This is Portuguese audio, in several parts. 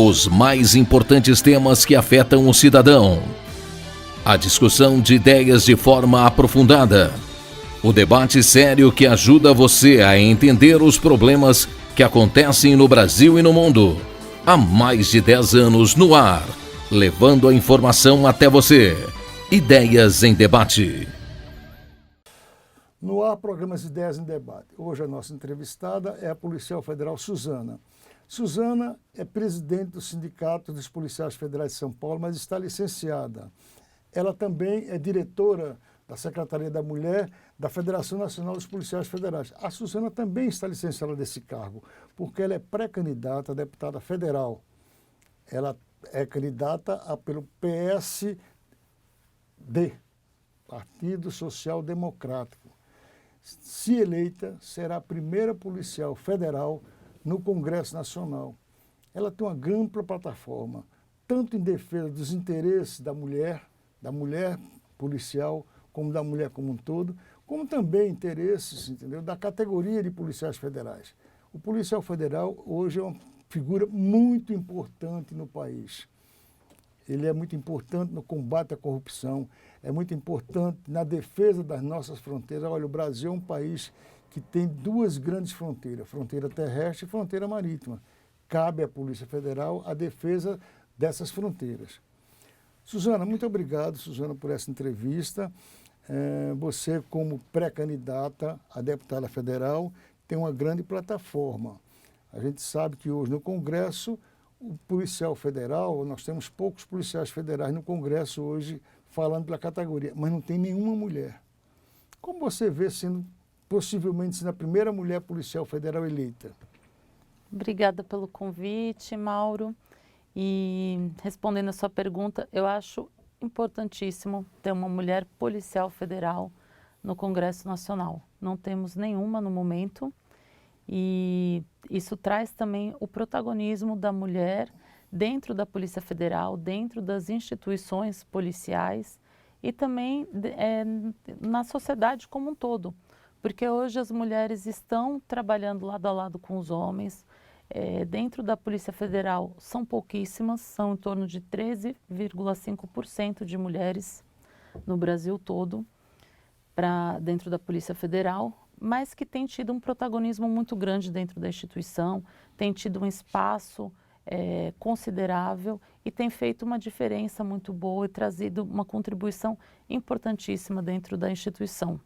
Os mais importantes temas que afetam o cidadão. A discussão de ideias de forma aprofundada. O debate sério que ajuda você a entender os problemas que acontecem no Brasil e no mundo. Há mais de 10 anos no ar, levando a informação até você. Ideias em Debate. No ar, programas Ideias em Debate. Hoje a nossa entrevistada é a policial federal Suzana. Suzana é presidente do Sindicato dos Policiais Federais de São Paulo, mas está licenciada. Ela também é diretora da Secretaria da Mulher da Federação Nacional dos Policiais Federais. A Suzana também está licenciada desse cargo, porque ela é pré-candidata a deputada federal. Ela é candidata pelo PSD, Partido Social Democrático. Se eleita, será a primeira policial federal no Congresso Nacional. Ela tem uma ampla plataforma, tanto em defesa dos interesses da mulher policial, como da mulher como um todo, como também interesses, entendeu, da categoria de policiais federais. O policial federal hoje é uma figura muito importante no país. Ele é muito importante no combate à corrupção, é muito importante na defesa das nossas fronteiras. Olha, o Brasil é um país que tem duas grandes fronteiras, fronteira terrestre e fronteira marítima. Cabe à Polícia Federal a defesa dessas fronteiras. Suzana, muito obrigado, Suzana, por essa entrevista. Você, como pré-candidata a deputada federal, tem uma grande plataforma. A gente sabe que hoje no Congresso, o policial federal, nós temos poucos policiais federais no Congresso hoje falando pela categoria, mas não tem nenhuma mulher. Como você vê possivelmente sendo a primeira mulher policial federal eleita? Obrigada pelo convite, Mauro. E respondendo a sua pergunta, eu acho importantíssimo ter uma mulher policial federal no Congresso Nacional. Não temos nenhuma no momento. E isso traz também o protagonismo da mulher dentro da Polícia Federal, dentro das instituições policiais e também na sociedade como um todo. Porque hoje as mulheres estão trabalhando lado a lado com os homens. Dentro da Polícia Federal são pouquíssimas, são em torno de 13,5% de mulheres no Brasil todo, dentro da Polícia Federal, mas que tem tido um protagonismo muito grande dentro da instituição, tem tido um espaço considerável e tem feito uma diferença muito boa e trazido uma contribuição importantíssima dentro da instituição.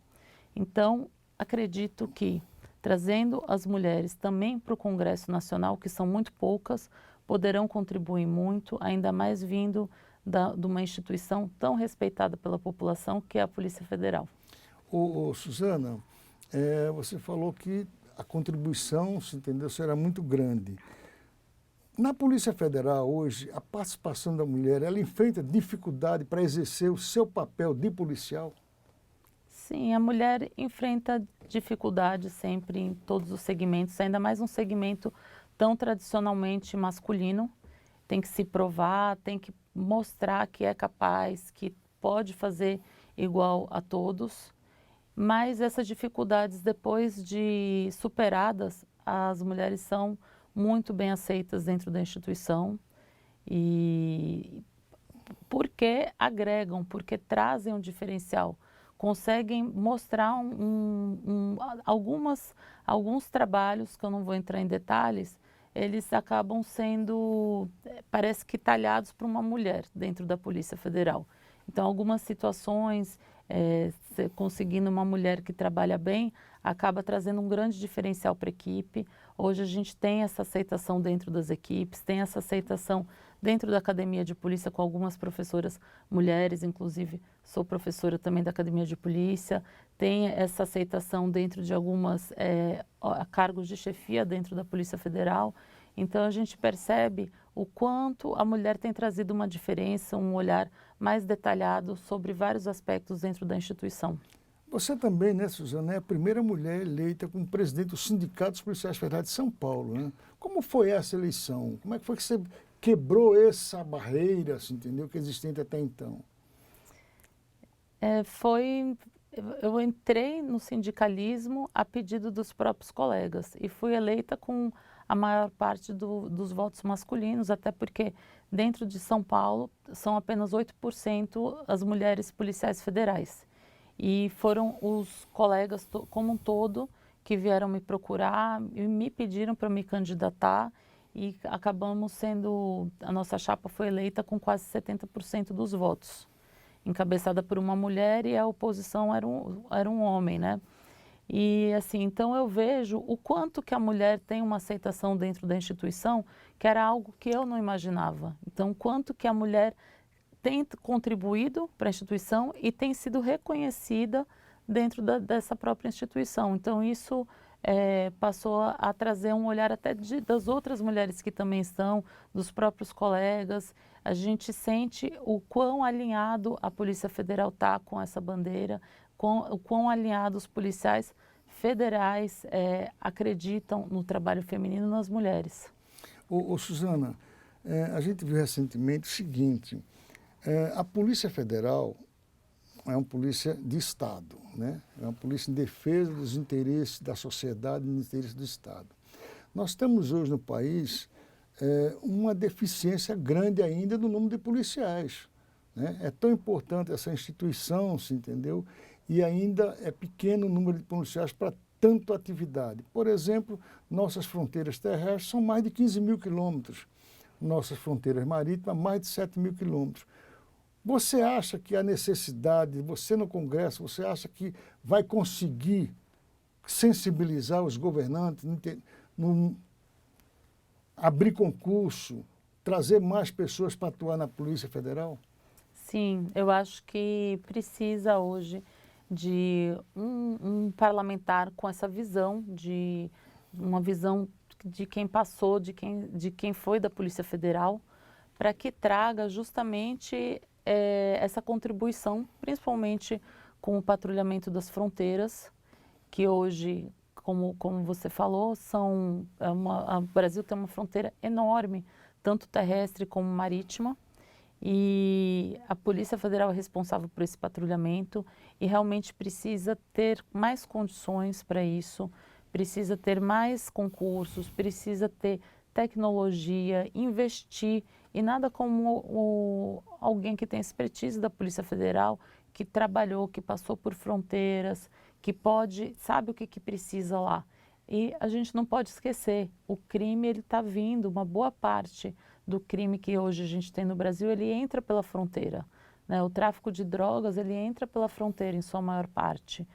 Então, acredito que trazendo as mulheres também para o Congresso Nacional, que são muito poucas, poderão contribuir muito, ainda mais vindo de uma instituição tão respeitada pela população, que é a Polícia Federal. Suzana, você falou que a contribuição, será muito grande. Na Polícia Federal, hoje, a participação da mulher, ela enfrenta dificuldade para exercer o seu papel de policial? Sim, a mulher enfrenta dificuldade sempre em todos os segmentos, ainda mais um segmento tão tradicionalmente masculino. Tem que se provar, tem que mostrar que é capaz, que pode fazer igual a todos. Mas essas dificuldades, depois de superadas, as mulheres são muito bem aceitas dentro da instituição. E porque agregam, porque trazem um diferencial, conseguem mostrar alguns trabalhos, que eu não vou entrar em detalhes, eles acabam sendo, parece que talhados para uma mulher dentro da Polícia Federal. Então, algumas situações, conseguindo uma mulher que trabalha bem, acaba trazendo um grande diferencial para a equipe. Hoje a gente tem essa aceitação dentro das equipes, tem essa aceitação dentro da Academia de Polícia com algumas professoras mulheres, inclusive sou professora também da Academia de Polícia, tem essa aceitação dentro de algumas cargos de chefia dentro da Polícia Federal. Então a gente percebe o quanto a mulher tem trazido uma diferença, um olhar mais detalhado sobre vários aspectos dentro da instituição. Você também, né, Suzana, é a primeira mulher eleita como presidente do Sindicato dos Policiais Federais de São Paulo, né? Como foi essa eleição? Como é que foi que você quebrou essa barreira, assim, entendeu, que é existente até então? Eu entrei no sindicalismo a pedido dos próprios colegas e fui eleita com a maior parte dos votos masculinos, até porque dentro de São Paulo são apenas 8% as mulheres policiais federais. E foram os colegas como um todo que vieram me procurar e me pediram para me candidatar e acabamos sendo, a nossa chapa foi eleita com quase 70% dos votos, encabeçada por uma mulher e a oposição era um homem, né? E assim, então eu vejo o quanto que a mulher tem uma aceitação dentro da instituição, que era algo que eu não imaginava. Então, quanto que a mulher tem contribuído para a instituição e tem sido reconhecida dentro dessa própria instituição. Então, isso passou a trazer um olhar até das outras mulheres que também estão, dos próprios colegas. A gente sente o quão alinhado a Polícia Federal está com essa bandeira, o quão alinhados os policiais federais acreditam no trabalho feminino nas mulheres. Suzana, a gente viu recentemente o seguinte, a Polícia Federal é uma polícia de Estado, né? É uma polícia em defesa dos interesses da sociedade e dos interesses do Estado. Nós temos hoje no país uma deficiência grande ainda no número de policiais, né? É tão importante essa instituição, se entendeu? E ainda é pequeno o número de policiais para tanta atividade. Por exemplo, nossas fronteiras terrestres são mais de 15 mil quilômetros, nossas fronteiras marítimas mais de 7 mil quilômetros. Você acha que a necessidade, você no Congresso, você acha que vai conseguir sensibilizar os governantes, abrir concurso, trazer mais pessoas para atuar na Polícia Federal? Sim, eu acho que precisa hoje de um parlamentar com essa visão, uma visão de quem passou, de quem foi da Polícia Federal, para que traga justamente essa contribuição, principalmente com o patrulhamento das fronteiras, que hoje, como você falou, o Brasil tem uma fronteira enorme, tanto terrestre como marítima, e a Polícia Federal é responsável por esse patrulhamento e realmente precisa ter mais condições para isso, precisa ter mais concursos, precisa ter tecnologia, investir, e nada como alguém que tem expertise da Polícia Federal, que trabalhou, que passou por fronteiras, que sabe o que precisa lá. E a gente não pode esquecer, o crime ele está vindo, uma boa parte do crime que hoje a gente tem no Brasil, ele entra pela fronteira, né? O tráfico de drogas, ele entra pela fronteira em sua maior parte.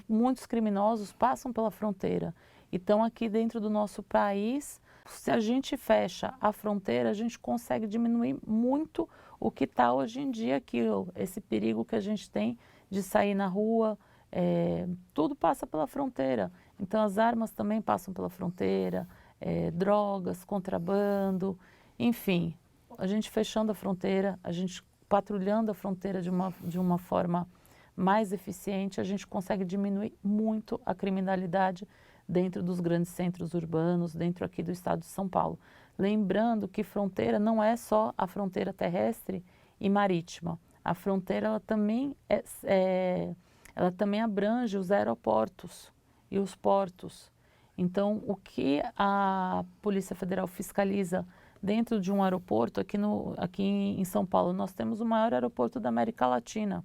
Muitos criminosos passam pela fronteira. Então, aqui dentro do nosso país, se a gente fecha a fronteira, a gente consegue diminuir muito o que está hoje em dia aqui, esse perigo que a gente tem de sair na rua, tudo passa pela fronteira. Então, as armas também passam pela fronteira, drogas, contrabando, enfim. A gente fechando a fronteira, a gente patrulhando a fronteira de uma forma mais eficiente, a gente consegue diminuir muito a criminalidade dentro dos grandes centros urbanos, dentro aqui do estado de São Paulo. Lembrando que fronteira não é só a fronteira terrestre e marítima. A fronteira ela também abrange os aeroportos e os portos. Então, o que a Polícia Federal fiscaliza dentro de um aeroporto, aqui em São Paulo, nós temos o maior aeroporto da América Latina,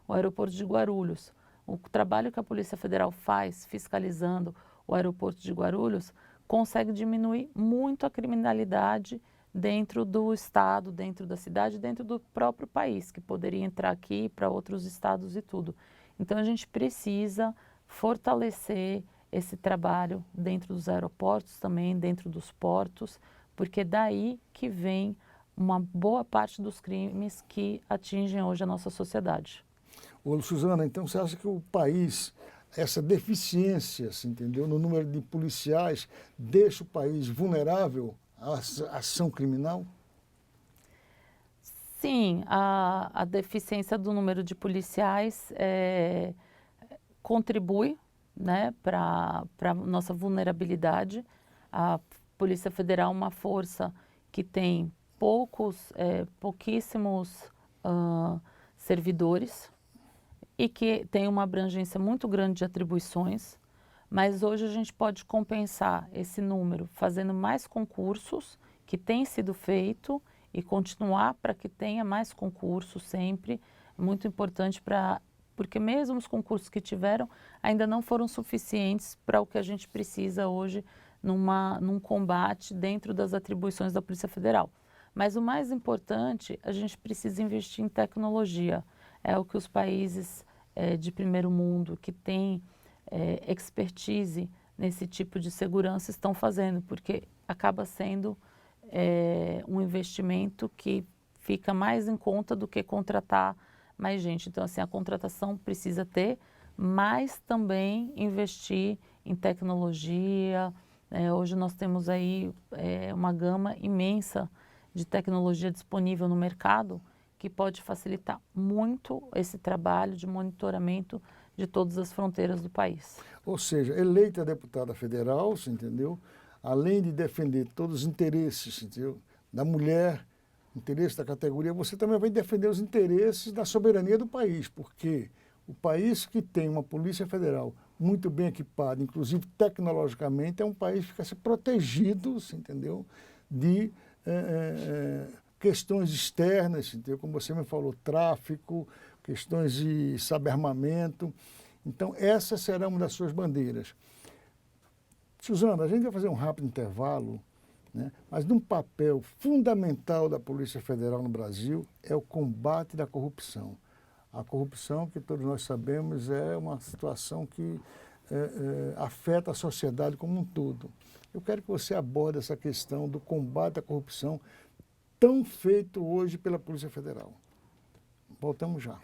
o aeroporto de Guarulhos. O trabalho que a Polícia Federal faz fiscalizando o aeroporto de Guarulhos consegue diminuir muito a criminalidade dentro do estado, dentro da cidade, dentro do próprio país, que poderia entrar aqui para outros estados e tudo. Então, a gente precisa fortalecer esse trabalho dentro dos aeroportos também, dentro dos portos, porque é daí que vem uma boa parte dos crimes que atingem hoje a nossa sociedade. Ô, Suzana, então você acha que o país, essa deficiência, assim, entendeu, no número de policiais, deixa o país vulnerável à ação criminal? Sim, a deficiência do número de policiais contribui, né, para a nossa vulnerabilidade. A Polícia Federal é uma força que tem pouquíssimos servidores e que tem uma abrangência muito grande de atribuições, Mas hoje a gente pode compensar esse número fazendo mais concursos, que tem sido feito, e continuar para que tenha mais concursos sempre. É muito importante porque mesmo os concursos que tiveram ainda não foram suficientes para o que a gente precisa hoje num combate dentro das atribuições da Polícia Federal. Mas o mais importante, a gente precisa investir em tecnologia. É o que os países de primeiro mundo que têm expertise nesse tipo de segurança estão fazendo, porque acaba sendo um investimento que fica mais em conta do que contratar mais gente. Então, assim, a contratação precisa ter, mas também investir em tecnologia. Hoje nós temos aí uma gama imensa de tecnologia disponível no mercado que pode facilitar muito esse trabalho de monitoramento de todas as fronteiras do país. Ou seja, eleita deputada federal, você entendeu? Além de defender todos os interesses, entendeu? Da mulher, interesse da categoria, você também vai defender os interesses da soberania do país, porque o país que tem uma Polícia Federal muito bem equipada, inclusive tecnologicamente, é um país que fica se protegido, você entendeu? De questões externas, entendeu? Como você me falou, tráfico, questões de saber-armamento. Então, essa será uma das suas bandeiras. Suzana, a gente vai fazer um rápido intervalo, né? Mas um papel fundamental da Polícia Federal no Brasil é o combate da corrupção. A corrupção, que todos nós sabemos, é uma situação que afeta a sociedade como um todo. Eu quero que você aborde essa questão do combate à corrupção tão feito hoje pela Polícia Federal. Voltamos já.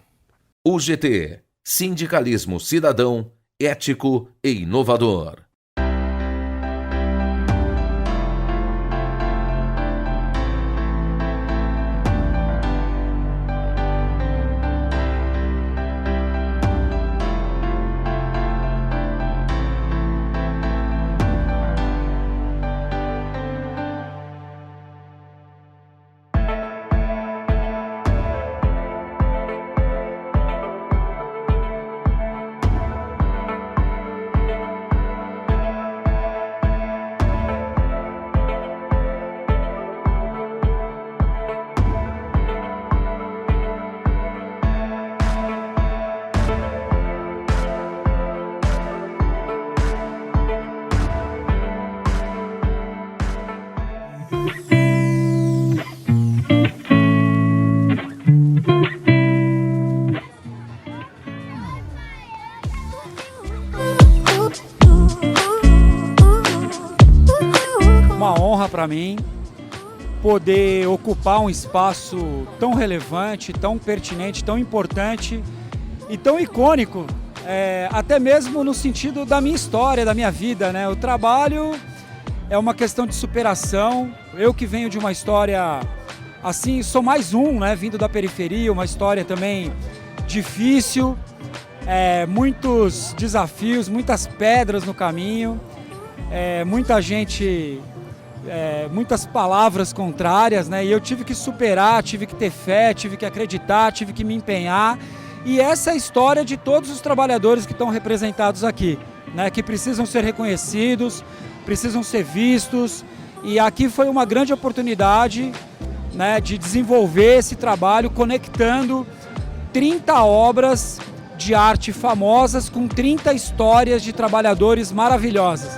UGT, Sindicalismo Cidadão, Ético e Inovador. Para mim, poder ocupar um espaço tão relevante, tão pertinente, tão importante e tão icônico, até mesmo no sentido da minha história, da minha vida, né? O trabalho é uma questão de superação. Eu que venho de uma história assim, sou mais um, né? Vindo da periferia, uma história também difícil, muitos desafios, muitas pedras no caminho, muita gente... muitas palavras contrárias, né? E eu tive que superar, tive que ter fé, tive que acreditar, tive que me empenhar. E essa é a história de todos os trabalhadores que estão representados aqui, né? Que precisam ser reconhecidos, precisam ser vistos. E aqui foi uma grande oportunidade, né, de desenvolver esse trabalho conectando 30 obras de arte famosas com 30 histórias de trabalhadores maravilhosas.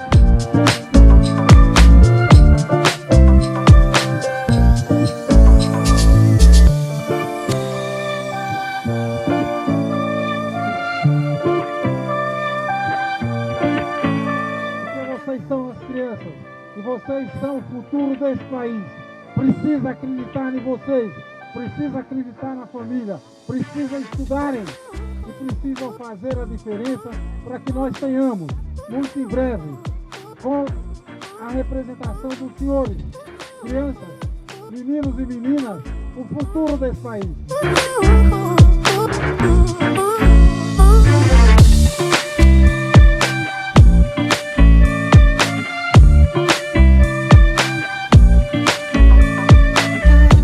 Vocês são o futuro desse país. Precisa acreditar em vocês, precisa acreditar na família, precisa estudarem e precisam fazer a diferença para que nós tenhamos, muito em breve, com a representação dos senhores, crianças, meninos e meninas, o futuro desse país.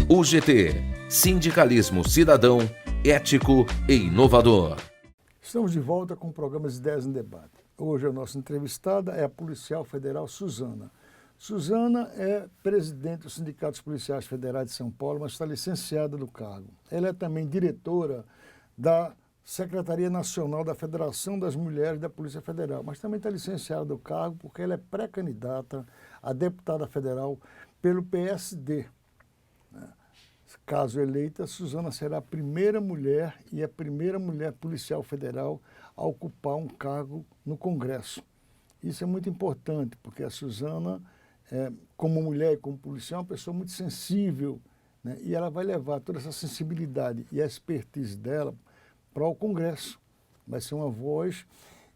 UGT, Sindicalismo Cidadão, Ético e Inovador. Estamos de volta com o programa Ideias em Debate. Hoje a nossa entrevistada é a policial federal Suzana. Suzana é presidente do Sindicato dos Policiais Federais de São Paulo, mas está licenciada do cargo. Ela é também diretora da Secretaria Nacional da Federação das Mulheres da Polícia Federal, mas também está licenciada do cargo porque ela é pré-candidata a deputada federal pelo PSD. Caso eleita, Suzana será a primeira mulher e a primeira mulher policial federal a ocupar um cargo no Congresso. Isso é muito importante, porque a Suzana, como mulher e como policial, é uma pessoa muito sensível, né? E ela vai levar toda essa sensibilidade e a expertise dela para o Congresso. Vai ser uma voz,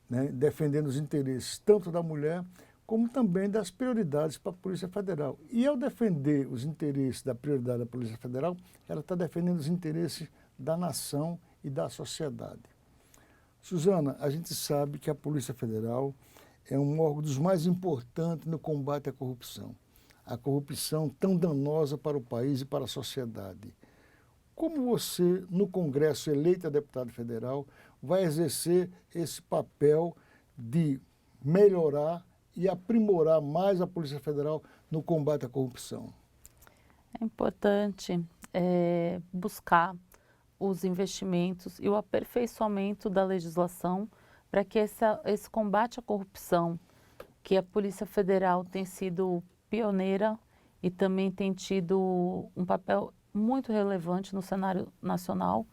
né, defendendo os interesses tanto da mulher como também das prioridades para a Polícia Federal. E ao defender os interesses da prioridade da Polícia Federal, ela está defendendo os interesses da nação e da sociedade. Suzana, a gente sabe que a Polícia Federal é um órgão dos mais importantes no combate à corrupção. A corrupção tão danosa para o país e para a sociedade. Como você, no Congresso, eleita deputado federal, vai exercer esse papel de melhorar e aprimorar mais a Polícia Federal no combate à corrupção? É importante buscar os investimentos e o aperfeiçoamento da legislação para que esse combate à corrupção, que a Polícia Federal tem sido pioneira e também tem tido um papel muito relevante no cenário nacional,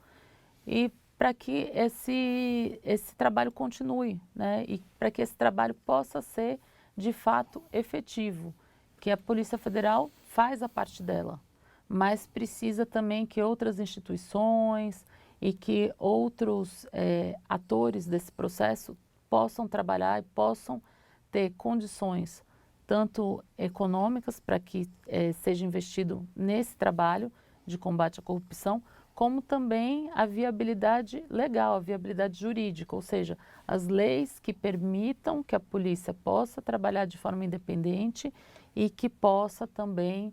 e para que esse trabalho continue, né? E para que esse trabalho possa ser de fato efetivo, que a Polícia Federal faz a parte dela, mas precisa também que outras instituições e que outros atores desse processo possam trabalhar e possam ter condições tanto econômicas para que seja investido nesse trabalho de combate à corrupção, como também a viabilidade legal, a viabilidade jurídica, ou seja, as leis que permitam que a polícia possa trabalhar de forma independente e que possa também,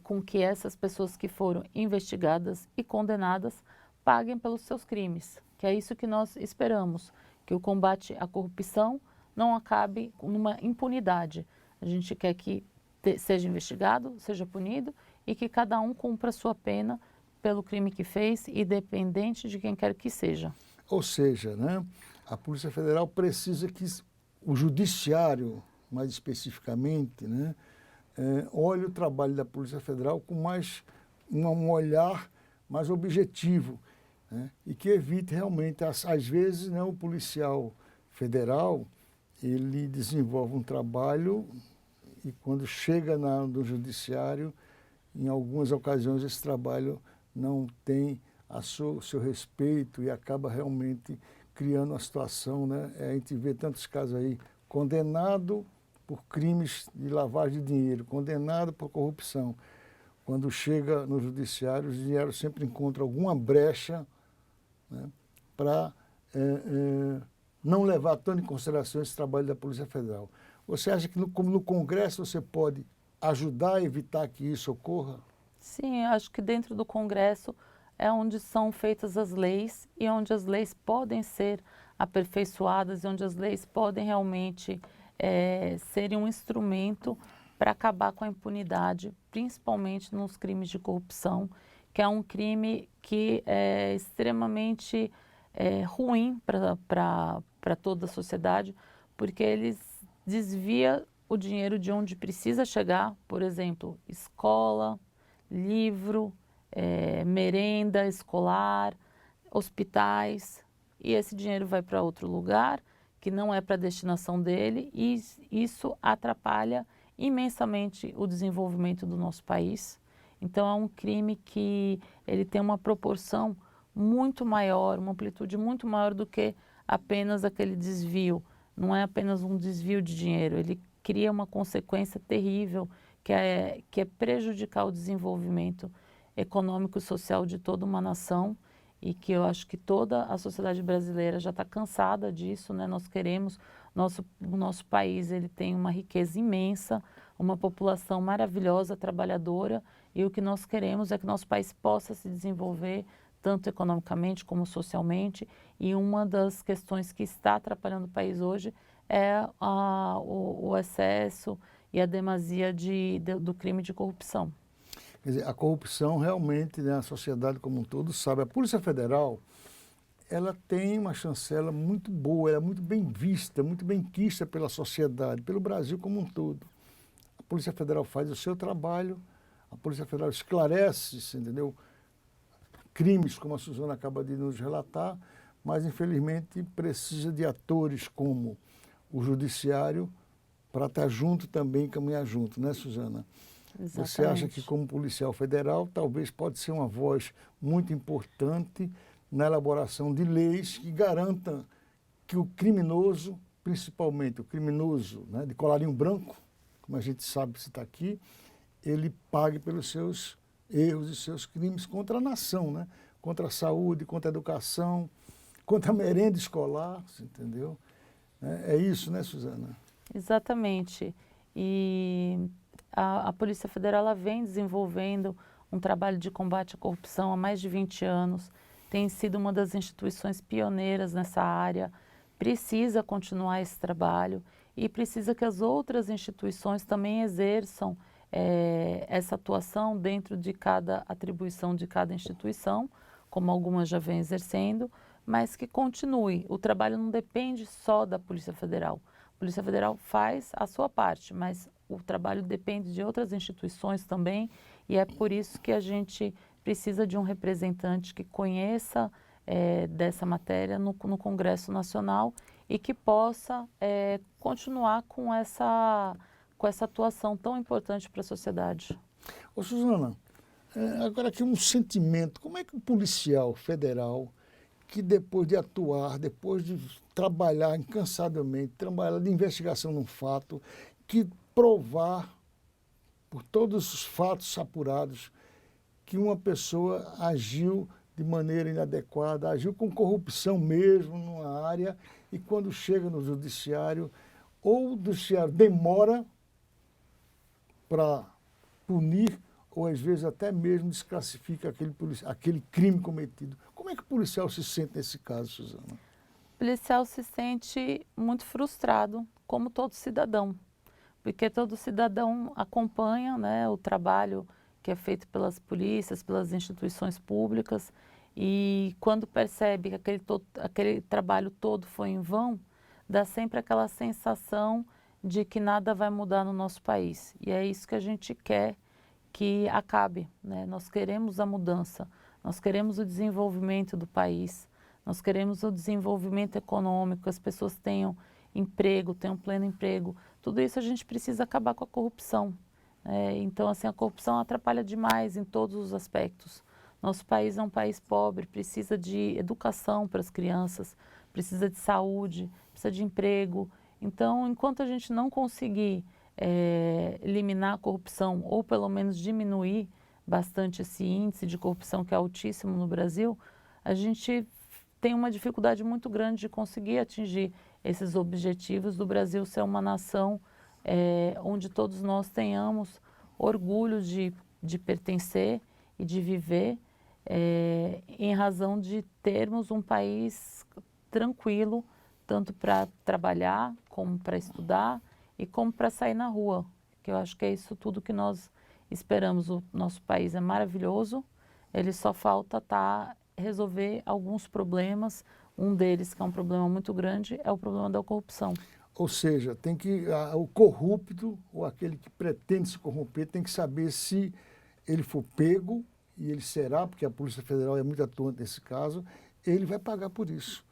com que essas pessoas que foram investigadas e condenadas paguem pelos seus crimes, que é isso que nós esperamos, que o combate à corrupção não acabe numa impunidade. A gente quer que seja investigado, seja punido e que cada um cumpra a sua pena pelo crime que fez, independente de quem quer que seja. Ou seja, né, a Polícia Federal precisa que o Judiciário, mais especificamente, né, olhe o trabalho da Polícia Federal com um olhar mais objetivo, né, e que evite realmente, às vezes, né, o policial federal, ele desenvolve um trabalho e quando chega no Judiciário, em algumas ocasiões esse trabalho não tem seu respeito e acaba realmente criando uma situação, né? A gente vê tantos casos aí, condenado por crimes de lavagem de dinheiro, condenado por corrupção. Quando chega no Judiciário, o Judiciário sempre encontra alguma brecha, né, para não levar tanto em consideração esse trabalho da Polícia Federal. Você acha que, como no Congresso, você pode ajudar a evitar que isso ocorra? Sim, acho que dentro do Congresso é onde são feitas as leis e onde as leis podem ser aperfeiçoadas e onde as leis podem realmente serem um instrumento para acabar com a impunidade, principalmente nos crimes de corrupção, que é um crime que é extremamente ruim para toda a sociedade, porque eles desviam o dinheiro de onde precisa chegar, por exemplo, escola, livro, merenda escolar, hospitais, e esse dinheiro vai para outro lugar que não é para a destinação dele, e isso atrapalha imensamente o desenvolvimento do nosso país. Então é um crime que ele tem uma proporção muito maior, uma amplitude muito maior do que apenas aquele desvio. Não é apenas um desvio de dinheiro, ele cria uma consequência terrível que é prejudicar o desenvolvimento econômico e social de toda uma nação, e que eu acho que toda a sociedade brasileira já está cansada disso, né? Nós queremos, o nosso país ele tem uma riqueza imensa, uma população maravilhosa, trabalhadora, e o que nós queremos é que nosso país possa se desenvolver tanto economicamente como socialmente, e uma das questões que está atrapalhando o país hoje é o excesso e a demasia do crime de corrupção. Quer dizer, a corrupção realmente, né, a sociedade como um todo sabe. A Polícia Federal, ela tem uma chancela muito boa, ela é muito bem vista, muito bem quista pela sociedade, pelo Brasil como um todo. A Polícia Federal faz o seu trabalho, a Polícia Federal esclarece, entendeu, crimes, como a Suzana acaba de nos relatar, mas infelizmente precisa de atores como o Judiciário para estar junto também, caminhar junto, né, Suzana? Exatamente. Você acha que, como policial federal, talvez pode ser uma voz muito importante na elaboração de leis que garantam que o criminoso, principalmente o criminoso, né, de colarinho branco, como a gente sabe que está aqui, ele pague pelos seus erros e seus crimes contra a nação, né? Contra a saúde, contra a educação, contra a merenda escolar, entendeu? É isso, né, Suzana? Exatamente. E a Polícia Federal ela vem desenvolvendo um trabalho de combate à corrupção há mais de 20 anos, tem sido uma das instituições pioneiras nessa área, precisa continuar esse trabalho e precisa que as outras instituições também exerçam essa atuação dentro de cada atribuição de cada instituição, como algumas já vêm exercendo, mas que continue. O trabalho não depende só da Polícia Federal. A Polícia Federal faz a sua parte, mas o trabalho depende de outras instituições também, e é por isso que a gente precisa de um representante que conheça dessa matéria no Congresso Nacional e que possa continuar com essa atuação tão importante para a sociedade. Ô, Suzana, agora aqui um sentimento, como é que o policial federal, que depois de atuar, depois de trabalhar incansavelmente, trabalhar de investigação num fato, que provar por todos os fatos apurados que uma pessoa agiu de maneira inadequada, agiu com corrupção mesmo numa área, e quando chega no judiciário, ou o judiciário demora para punir, ou às vezes até mesmo desclassifica aquele crime cometido. Como é que o policial se sente nesse caso, Suzana? O policial se sente muito frustrado, como todo cidadão, porque todo cidadão acompanha, né, o trabalho que é feito pelas polícias, pelas instituições públicas, e quando percebe que aquele trabalho todo foi em vão, dá sempre aquela sensação de que nada vai mudar no nosso país. E é isso que a gente quer que acabe, né? Nós queremos a mudança, nós queremos o desenvolvimento do país, nós queremos o desenvolvimento econômico, que as pessoas tenham emprego, tenham pleno emprego. Tudo isso a gente precisa acabar com a corrupção. Então, assim, a corrupção atrapalha demais em todos os aspectos. Nosso país é um país pobre, precisa de educação para as crianças, precisa de saúde, precisa de emprego. Então, enquanto a gente não conseguir eliminar a corrupção, ou pelo menos diminuir bastante esse índice de corrupção que é altíssimo no Brasil, a gente tem uma dificuldade muito grande de conseguir atingir esses objetivos do Brasil ser uma nação onde todos nós tenhamos orgulho de pertencer e de viver, em razão de termos um país tranquilo, tanto para trabalhar, como para estudar e como para sair na rua, que eu acho que é isso tudo que nós esperamos. O nosso país é maravilhoso, ele só falta resolver alguns problemas. Um deles, que é um problema muito grande, é o problema da corrupção. Ou seja, tem que o corrupto, ou aquele que pretende se corromper, tem que saber se ele for pego, e ele será, porque a Polícia Federal é muito atuante nesse caso, ele vai pagar por isso,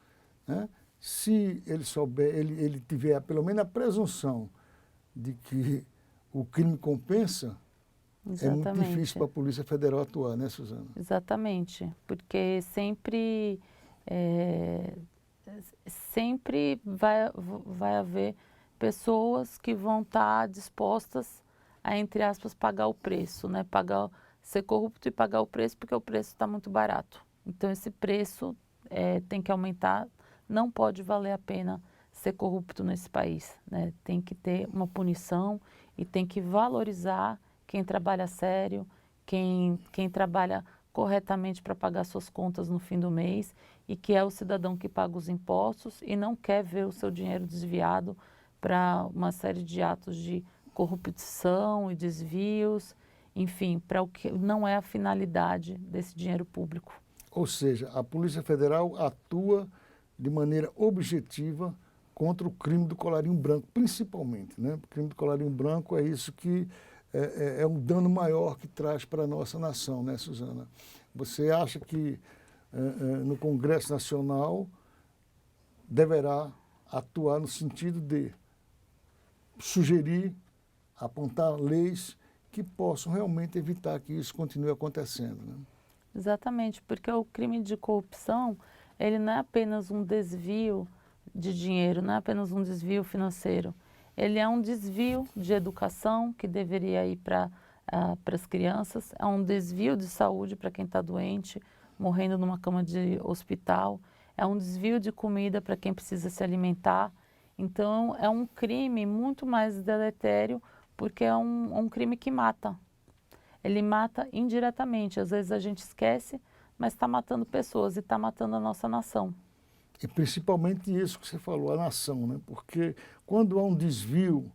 né? Se ele souber, ele tiver pelo menos a presunção de que o crime compensa, Exatamente. É muito difícil para a Polícia Federal atuar, né, Suzana? Exatamente, porque sempre vai haver pessoas que vão estar dispostas a, entre aspas, pagar o preço, né? Ser corrupto e pagar o preço, porque o preço está muito barato. Então, esse preço tem que aumentar, não pode valer a pena ser corrupto nesse país, né? Tem que ter uma punição e tem que valorizar quem trabalha sério, quem trabalha corretamente para pagar suas contas no fim do mês e que é o cidadão que paga os impostos e não quer ver o seu dinheiro desviado para uma série de atos de corrupção e desvios, enfim, para o que não é a finalidade desse dinheiro público. Ou seja, a Polícia Federal atua de maneira objetiva contra o crime do colarinho branco, principalmente, né? O crime do colarinho branco é isso que é um dano maior que traz para a nossa nação, né, Suzana? Você acha que no Congresso Nacional deverá atuar no sentido de sugerir, apontar leis que possam realmente evitar que isso continue acontecendo, né? Exatamente, porque o crime de corrupção, ele não é apenas um desvio de dinheiro, não é apenas um desvio financeiro. Ele é um desvio de educação que deveria ir para as crianças, é um desvio de saúde para quem está doente, morrendo numa cama de hospital, é um desvio de comida para quem precisa se alimentar. Então, é um crime muito mais deletério, porque é um crime que mata. Ele mata indiretamente, às vezes a gente esquece, mas está matando pessoas e está matando a nossa nação. E principalmente isso que você falou, a nação, né? Porque quando há um desvio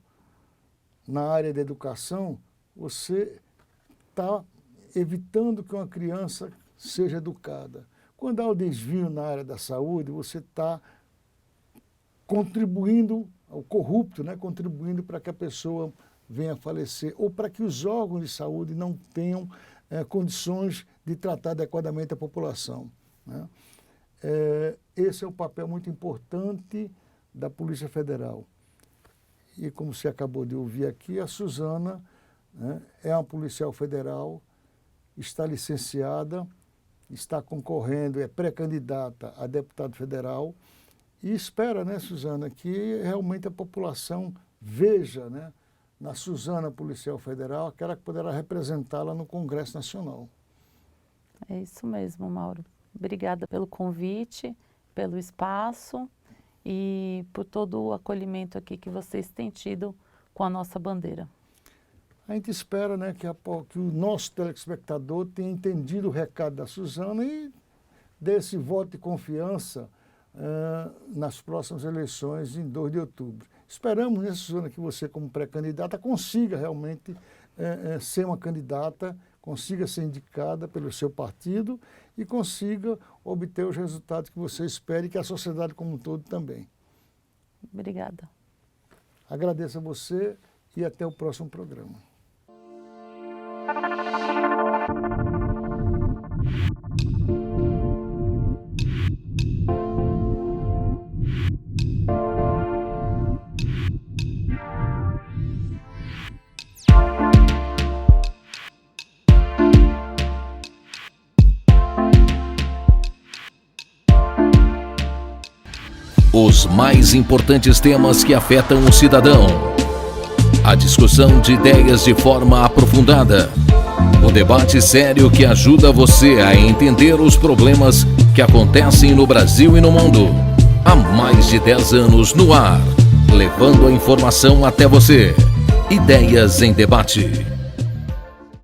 na área da educação, você está evitando que uma criança seja educada. Quando há o desvio na área da saúde, você está contribuindo, o corrupto, né? Contribuindo para que a pessoa venha a falecer, ou para que os órgãos de saúde não tenham condições de tratar adequadamente a população, né? Esse é um papel muito importante da Polícia Federal. E como você acabou de ouvir aqui, a Suzana, né, é uma policial federal, está licenciada, está concorrendo, é pré-candidata a deputado federal e espera, né, Suzana, que realmente a população veja, né, na Suzana Policial Federal aquela que poderá representá-la no Congresso Nacional. É isso mesmo, Mauro. Obrigada pelo convite, pelo espaço e por todo o acolhimento aqui que vocês têm tido com a nossa bandeira. A gente espera, né, que o nosso telespectador tenha entendido o recado da Suzana e dê esse voto de confiança nas próximas eleições em 2 de outubro. Esperamos, né, Suzana, que você, como pré-candidata, consiga realmente ser uma candidata, consiga ser indicada pelo seu partido e consiga obter os resultados que você espera e que a sociedade como um todo também. Obrigada. Agradeço a você e até o próximo programa. Os mais importantes temas que afetam o cidadão. A discussão de ideias de forma aprofundada. O debate sério que ajuda você a entender os problemas que acontecem no Brasil e no mundo. Há mais de 10 anos no ar, levando a informação até você. Ideias em Debate.